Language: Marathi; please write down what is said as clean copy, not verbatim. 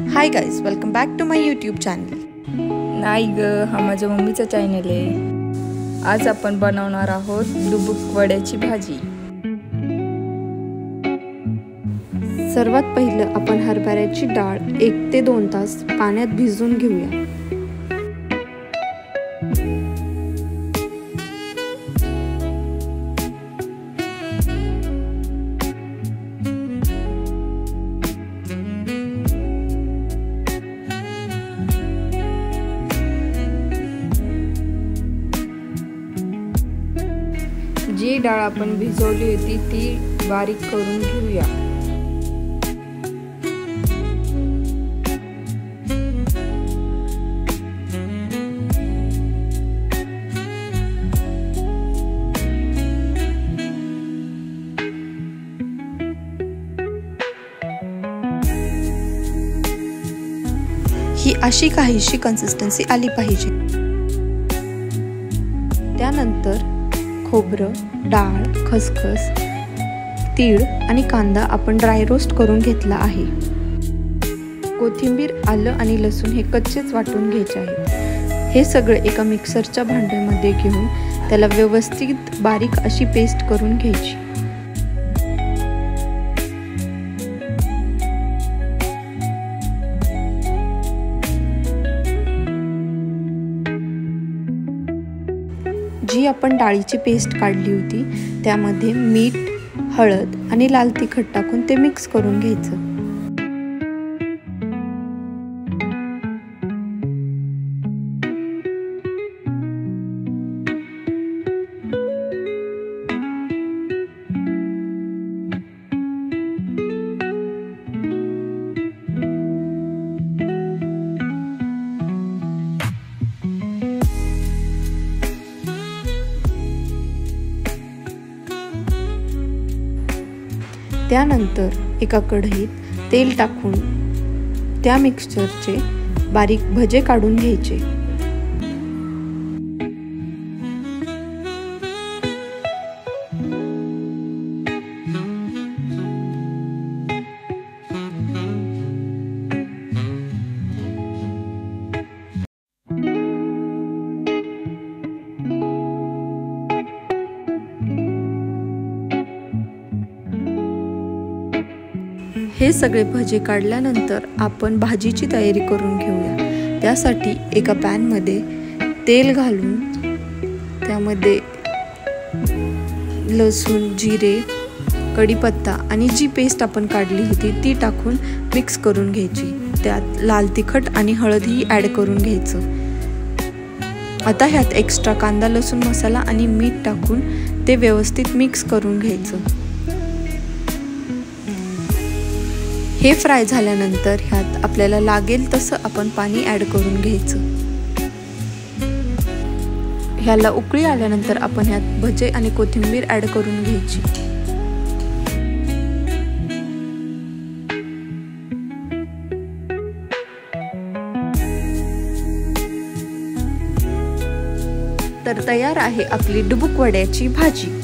High guys, welcome back to my YouTube channel. नाही ग, हा माझ्या मम्मीचा चॅनल आहे। आज आपण बनवणार आहोत डुबुक वड्याची भाजी। सर्वात पहिलं आपण हरभऱ्याची डाळ 1 ते 2 तास पाण्यात भिजवून घेऊया। जी डाळ आपण भिजवली होती ती बारीक करून घेऊया। ही अशी काहीशी कन्सिस्टन्सी आली पाहिजे। त्यानंतर खोबरं, डाळ, खसखस, तीळ आणि कांदा आपण ड्राय रोस्ट करून घेतला आहे। कोथिंबीर, आलं आणि लसूण हे कच्चेच वाटून घ्यायचे आहे। हे सगळे एका मिक्सरच्या भांड्यामध्ये घेऊन त्याला व्यवस्थित बारीक अशी पेस्ट करून घ्यायची। जी आपण डाळीची पेस्ट काढली होती त्यामध्ये मीठ, हळद आणि लाल तिखट टाकून ते मिक्स करून घ्यायचं। त्यानंतर एका कढईत तेल टाकून त्या मिक्सचरचे बारीक भजे काढून घ्यायचे। हे सगळे भजे काढल्यानंतर आपण भाजीची तयारी करून घेऊया। त्यासाठी एका पॅन मध्ये तेल घालून त्यामध्ये लसूण, जिरे, कढीपत्ता आणि जी पेस्ट आपण काढली होती ती टाकून मिक्स करून घ्यायची। त्यात लाल तिखट आणि हळदही ॲड करून घ्यायचं। आता ह्यात एक्स्ट्रा कांदा, लसूण मसाला आणि मीठ टाकून ते व्यवस्थित मिक्स करून घ्यायचं। हे फ्राय झाल्यानंतर ह्यात आपल्याला लागेल तसं आपण पाणी ॲड करून घ्यायचं। ह्याला उकळी आल्यानंतर आपण ह्यात भजे आणि कोथिंबीर ॲड करून घ्यायची। तर तयार आहे आपली डुबुक वड्याची भाजी।